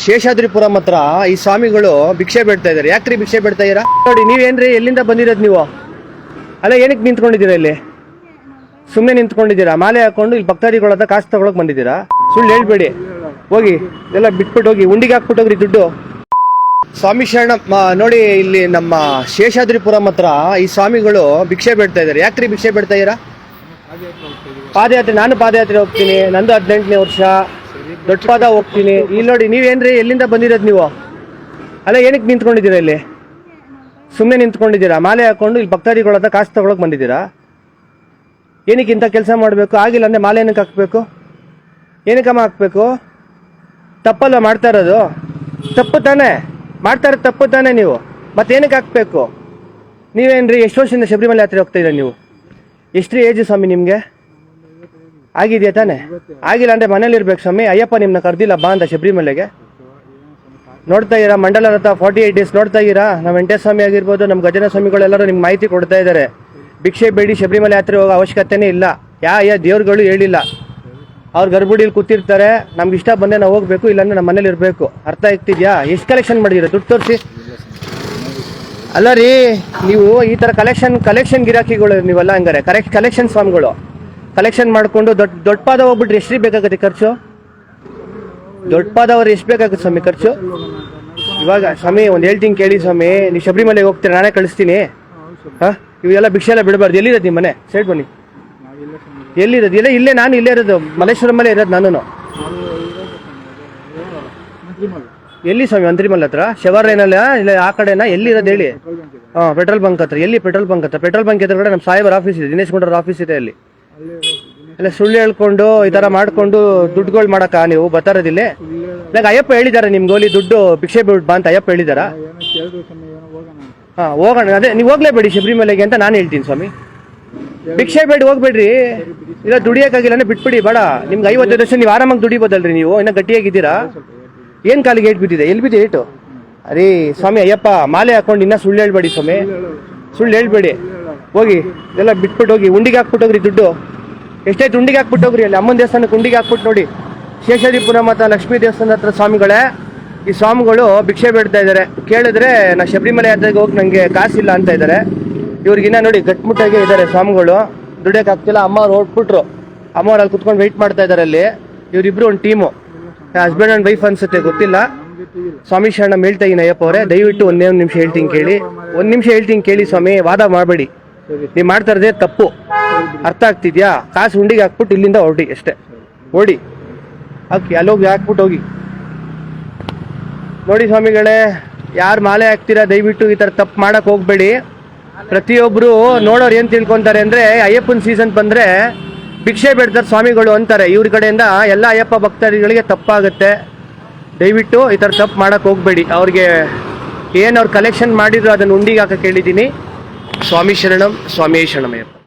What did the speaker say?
ಶೇಷಾದ್ರಿಪುರಂ ಹತ್ರ ಈ ಸ್ವಾಮಿಗಳು ಭಿಕ್ಷೆ ಬೇಡ್ತಾ ಇದಾರೆ. ಯಾಕ್ರಿ ಭಿಕ್ಷೆ ಬೇಡ್ತಾ ಇದ್ದೀರಾ? ನೋಡಿ ನೀವೇನ್ರಿ, ಎಲ್ಲಿಂದ ಬಂದಿರೋದು ನೀವು? ಅಲ್ಲ, ಏನಕ್ಕೆ ನಿಂತ್ಕೊಂಡಿದ್ದೀರಾ ಇಲ್ಲಿ? ಸುಮ್ಮನೆ ನಿಂತ್ಕೊಂಡಿದ್ದೀರಾ? ಮಾಲೆ ಹಾಕೊಂಡು ಇಲ್ಲಿ ಭಕ್ತಾದಿಗಳ ಹತ್ರ ಕಾಸು ತಗೊಳಕ್ ಬಂದಿದ್ದೀರಾ? ಸುಳ್ಳು ಹೇಳ್ಬೇಡಿ, ಹೋಗಿ ಎಲ್ಲ ಬಿಟ್ಬಿಟ್ಟು ಹೋಗಿ, ಉಂಡಿಗೆ ಹಾಕ್ಬಿಟ್ಟು ಹೋಗ್ರಿ ದುಡ್ಡು. ಸ್ವಾಮಿ ಶರಣ. ನೋಡಿ, ಇಲ್ಲಿ ನಮ್ಮ ಶೇಷಾದ್ರಿಪುರಂ ಹತ್ರ ಈ ಸ್ವಾಮಿಗಳು ಭಿಕ್ಷೆ ಬೇಡ್ತಾ ಇದಾರೆ. ಯಾಕ್ರಿ ಭಿಕ್ಷೆ ಬೇಡ್ತಾ ಇದ್ದೀರಾ? ಪಾದಯಾತ್ರೆ. ನಾನು ಪಾದಯಾತ್ರೆ ಹೋಗ್ತೀನಿ, ನಂದು 18ನೇ ವರ್ಷ. ದೊಡ್ಡ ಪಾದ ಹೋಗ್ತೀನಿ. ಇಲ್ಲಿ ನೋಡಿ ನೀವೇನ್ರಿ, ಎಲ್ಲಿಂದ ಬಂದಿರೋದು ನೀವು? ಅಲ್ಲ, ಏನಕ್ಕೆ ನಿಂತ್ಕೊಂಡಿದ್ದೀರಾ ಇಲ್ಲಿ? ಸುಮ್ಮನೆ ನಿಂತ್ಕೊಂಡಿದ್ದೀರಾ? ಮಾಲೆ ಹಾಕೊಂಡು ಇಲ್ಲಿ ಭಕ್ತಾದಿಗಳ ಹತ್ರ ಕಾಸು ತಗೊಳಕ್ ಬಂದಿದ್ದೀರಾ? ಏನಕ್ಕೆ ಇಂಥ ಕೆಲಸ ಮಾಡಬೇಕು? ಆಗಿಲ್ಲ ಅಂದರೆ ಮಾಲೆ ಏನಕ್ಕೆ ಹಾಕ್ಬೇಕು? ಏನಕ್ಕಮ್ಮ ಹಾಕ್ಬೇಕು? ತಪ್ಪಲ್ಲ ಮಾಡ್ತಾ ಇರೋದು? ತಪ್ಪು ತಾನೇ ಮಾಡ್ತಾ ಇರೋದು? ತಪ್ಪು ತಾನೇ ನೀವು? ಮತ್ತೇನಕ್ಕೆ ಹಾಕ್ಬೇಕು? ನೀವೇನ್ರಿ, ಎಷ್ಟು ವರ್ಷದಿಂದ ಶಬರಿಮಲೆ ಯಾತ್ರೆ ಹೋಗ್ತಾ ಇದ್ದೀರಾ ನೀವು? ಎಷ್ಟು ಏಜ್ ಸ್ವಾಮಿ ನಿಮಗೆ? ಆಗಿದೆಯಾ ತಾನೆ? ಆಗಿಲ್ಲ ಅಂದರೆ ಮನೇಲಿ ಇರ್ಬೇಕು ಸ್ವಾಮಿ. ಅಯ್ಯಪ್ಪ ನಿಮ್ಮನ್ನ ಕರ್ದಿಲ್ಲ ಬಾ ಅಂತ ಶಬರಿಮಲೆಗೆ. ನೋಡ್ತಾ ಇರಾ ಮಂಡಲ ರಥ 48 ಡೇಸ್ ನೋಡ್ತಾ ಇರಾ? ನಮ್ಮ ವೆಂಕಟೇಶ ಸ್ವಾಮಿ ಆಗಿರ್ಬೋದು, ನಮ್ಮ ಗಜನ ಸ್ವಾಮಿಗಳೆಲ್ಲರೂ ನಿಮ್ಗೆ ಮಾಹಿತಿ ಕೊಡ್ತಾ ಇದ್ದಾರೆ. ಭಿಕ್ಷೆ ಬೇಡಿ ಶಬರಿಮಲೆ ಯಾತ್ರೆ ಹೋಗೋ ಅವಶ್ಯಕತೆನೇ ಇಲ್ಲ. ಯಾ ದೇವ್ರುಗಳು ಹೇಳಿಲ್ಲ. ಅವ್ರು ಗರ್ಭುಡಿಯಲ್ಲಿ ಕೂತಿರ್ತಾರೆ. ನಮ್ಗೆ ಇಷ್ಟ ಬಂದೆ ನಾವು ಹೋಗ್ಬೇಕು, ಇಲ್ಲಾಂದ್ರೆ ನಮ್ಮ ಮನೇಲಿ ಇರಬೇಕು. ಅರ್ಥ ಆಗ್ತಿದ್ಯಾ? ಎಷ್ಟು ಕಲೆಕ್ಷನ್ ಮಾಡಿದಿರ? ದುಡ್ಡು ತೋರಿಸಿ. ಅಲ್ಲ ರೀ, ನೀವು ಈ ಥರ ಕಲೆಕ್ಷನ್ ಗಿರಾಕಿಗಳು ನೀವಲ್ಲ. ಹಂಗಾರೆ ಕಲೆಕ್ಷನ್ ಸ್ವಾಮಿಗಳು ಕಲೆಕ್ಷನ್ ಮಾಡಿಕೊಂಡು ದೊಡ್ಡ ಪಾದ ಹೋಗ್ಬಿಟ್ರೆ ಎಷ್ಟು ಬೇಕಾಗುತ್ತೆ ಖರ್ಚು? ದೊಡ್ಡ ಪಾದ ಅವ್ರು ಎಷ್ಟು ಬೇಕಾಗುತ್ತೆ ಸ್ವಾಮಿ ಖರ್ಚು? ಇವಾಗ ಸ್ವಾಮಿ ಒಂದು ಹೇಳ್ತೀನಿ ಕೇಳಿ ಸ್ವಾಮಿ, ನೀವು ಶಬರಿಮಲೆಗೆ ಹೋಗ್ತೀರಾ, ನಾನೇ ಕಳಿಸ್ತೀನಿ. ಹಾಂ, ಇವೆಲ್ಲ ಭಿಕ್ಷೆ ಎಲ್ಲ ಬಿಡಬಾರ್ದು. ಎಲ್ಲಿರೋದು ನಿಮ್ಮ ಮನೆ? ಸೈಡ್ ಬನ್ನಿ. ಎಲ್ಲಿರೋದು? ಇಲ್ಲೇ ನಾನು ಇಲ್ಲೇ ಇರೋದು, ಮಲ್ಲೇಶ್ವರಮಲ್ಲೇ ಇರೋದು ನಾನು. ಎಲ್ಲಿ ಸ್ವಾಮಿ? ಮಂತ್ರಿಮಲ್ ಹತ್ರ ಶವರ್ಲೇನಲ್ಲ, ಇಲ್ಲ ಆ ಕಡೆನಾ? ಎಲ್ಲಿರೋದು ಹೇಳಿ? ಹಾಂ, ಪೆಟ್ರೋಲ್ ಬಂಕ್ ಹತ್ರ. ಎಲ್ಲಿ ಪೆಟ್ರೋಲ್ ಬಂಕ್ ಹತ್ರ? ಪೆಟ್ರೋಲ್ ಬಂಕ್ ಎದುರುಗಡೆ ನಮ್ಮ ಸಾಹೇಬರ ಆಫೀಸ್ ಇದೆ, ದಿನೇಶ್ ಗುಂಡೂರಾವ್ ಆಫೀಸ್ ಇದೆ. ಅಲ್ಲಿ ಎಲ್ಲ ಸುಳ್ಳು ಹೇಳ್ಕೊಂಡು ಈ ಥರ ಮಾಡ್ಕೊಂಡು ದುಡ್ಡುಗಳು ಮಾಡಕ್ಕ ನೀವು ಬರ್ತಾರದಿಲ್ಲ? ನಂಗೆ ಅಯ್ಯಪ್ಪ ಹೇಳಿದಾರೆ ನಿಮ್ಗೆ ಹೋಲಿ ದುಡ್ಡು ಭಿಕ್ಷೆ ಬಿಡ್ ಬಾ ಅಂತ ಅಯ್ಯಪ್ಪ ಹೇಳಿದಾರ? ಹಾಂ, ಹೋಗೋಣ. ಅದೇ ನೀವು ಹೋಗ್ಲೇಬೇಡಿ ಶಬರಿಮಲೆಗೆ ಅಂತ ನಾನು ಹೇಳ್ತೀನಿ ಸ್ವಾಮಿ. ಭಿಕ್ಷೆ ಬೇಡಿ ಹೋಗ್ಬೇಡ್ರಿ. ಇಲ್ಲ ದುಡಿಯೋಕ್ಕಾಗಿಲ್ಲ ಬಿಟ್ಬಿಡಿ, ಬೇಡ. ನಿಮ್ಗೆ 55 ವರ್ಷ ನೀವು ಆರಾಮಾಗಿ ದುಡಿಬೋದಲ್ರಿ. ನೀವು ಇನ್ನೂ ಗಟ್ಟಿಯಾಗಿದ್ದೀರಾ? ಏನು ಕಾಲಿಗೆ ಏಟ್ ಬಿದ್ದಿದೆ? ಎಲ್ಲಿ ಬಿದ್ದೆ ಏಟು? ಅರೇ ಸ್ವಾಮಿ ಅಯ್ಯಪ್ಪ, ಮಾಲೆ ಹಾಕೊಂಡು ಇನ್ನೂ ಸುಳ್ಳು ಹೇಳ್ಬೇಡಿ ಸ್ವಾಮಿ. ಸುಳ್ಳು ಹೇಳ್ಬೇಡಿ, ಹೋಗಿ ಎಲ್ಲ ಬಿಟ್ಬಿಟ್ಟು ಹೋಗಿ, ಉಂಡಿಗೆ ಹಾಕ್ಬಿಟ್ಟು ಹೋಗ್ರಿ ದುಡ್ಡು. ಎಷ್ಟೈತೆ ಉಂಡಿಗೆ ಹಾಕ್ಬಿಟ್ಟು ಹೋಗ್ರಿ. ಅಲ್ಲಿ ಅಮ್ಮನ ದೇವಸ್ಥಾನಕ್ಕೆ ಉಂಡಿಗೆ ಹಾಕ್ಬಿಟ್ಟು ನೋಡಿ. ಶೇಷಾದ್ರಿಪುರಂ ಮತ್ತು ಲಕ್ಷ್ಮೀ ದೇವಸ್ಥಾನದ ಹತ್ರ ಸ್ವಾಮಿಗಳೇ, ಈ ಸ್ವಾಮಿಗಳು ಭಿಕ್ಷೆ ಬೇಡ್ತಾ ಇದ್ದಾರೆ. ಕೇಳಿದ್ರೆ ನಾ ಶಬರಿಮಲೆ ಯಾತ್ರೆಗೆ ಹೋಗಿ ನನಗೆ ಕಾಸಿಲ್ಲ ಅಂತ ಇದ್ದಾರೆ. ಇವ್ರಿಗಿನ್ನ ನೋಡಿ ಗಟ್ಮುಟ್ಟಾಗೆ ಇದ್ದಾರೆ ಸ್ವಾಮಿಗಳು, ದುಡಿಯೋಕೆ ಆಗ್ತಿಲ್ಲ. ಅಮ್ಮ ಅವ್ರು ಹೊರಟ್ಬಿಟ್ರು. ಅಮ್ಮ ಅವ್ರು ಅಲ್ಲಿ ಕುತ್ಕೊಂಡು ವೆಯ್ಟ್ ಮಾಡ್ತಾ ಇದ್ದಾರೆ. ಅಲ್ಲಿ ಇವರಿಬ್ರು ಒಂದು ಟೀಮು, ಹಸ್ಬೆಂಡ್ ಆ್ಯಂಡ್ ವೈಫ್ ಅನ್ಸುತ್ತೆ, ಗೊತ್ತಿಲ್ಲ. ಸ್ವಾಮಿ ಶರಣ ಹೇಳ್ತಾ ಇದ್ದೀನಿ ಅಯ್ಯಪ್ಪ ಅವರೇ, ದಯವಿಟ್ಟು ಒಂದೇ ಒಂದು ನಿಮಿಷ ಹೇಳ್ತೀನಿ ಕೇಳಿ. ಒಂದು ನಿಮಿಷ ಹೇಳ್ತೀನಿ ಕೇಳಿ ಸ್ವಾಮಿ, ವಾದ ಮಾಡಬೇಡಿ. ನೀವು ಮಾಡ್ತಾ ಇರೋದೇ ತಪ್ಪು. ಅರ್ಥ ಆಗ್ತಿದ್ಯಾ? ಕಾಸು ಉಂಡಿಗೆ ಹಾಕ್ಬಿಟ್ಟು ಇಲ್ಲಿಂದ ಹೊರಡಿ ಅಷ್ಟೇ. ಓಡಿ ಹಾಕಿ, ಅಲ್ಲೋಗಿ ಹಾಕ್ಬಿಟ್ಟು ಹೋಗಿ. ನೋಡಿ ಸ್ವಾಮಿಗಳೇ, ಯಾರು ಮಾಲೆ ಹಾಕ್ತೀರಾ ದಯವಿಟ್ಟು ಈ ಥರ ತಪ್ಪು ಮಾಡಕ್ಕೆ ಹೋಗಬೇಡಿ. ಪ್ರತಿಯೊಬ್ಬರು ನೋಡೋರು ಏನು ತಿಳ್ಕೊತಾರೆ ಅಂದರೆ, ಅಯ್ಯಪ್ಪನ ಸೀಸನ್ ಬಂದರೆ ಭಿಕ್ಷೆ ಬೇಡ್ತಾರೆ ಸ್ವಾಮಿಗಳು ಅಂತಾರೆ. ಇವ್ರ ಕಡೆಯಿಂದ ಎಲ್ಲ ಅಯ್ಯಪ್ಪ ಭಕ್ತರಿಗೆ ತಪ್ಪಾಗುತ್ತೆ. ದಯವಿಟ್ಟು ಈ ಥರ ತಪ್ಪು ಮಾಡಕ್ಕೆ ಹೋಗಬೇಡಿ. ಅವ್ರಿಗೆ ಏನು ಅವ್ರು ಕಲೆಕ್ಷನ್ ಮಾಡಿದ್ರು ಅದನ್ನು ಉಂಡಿಗೆ ಹಾಕಕ್ಕೆ ಹೇಳಿದ್ದೀನಿ. ಸ್ವಾಮಿ ಶರಣಂ, ಸ್ವಾಮಿ ಶರಣಮಯ್ಯಪ್ಪ.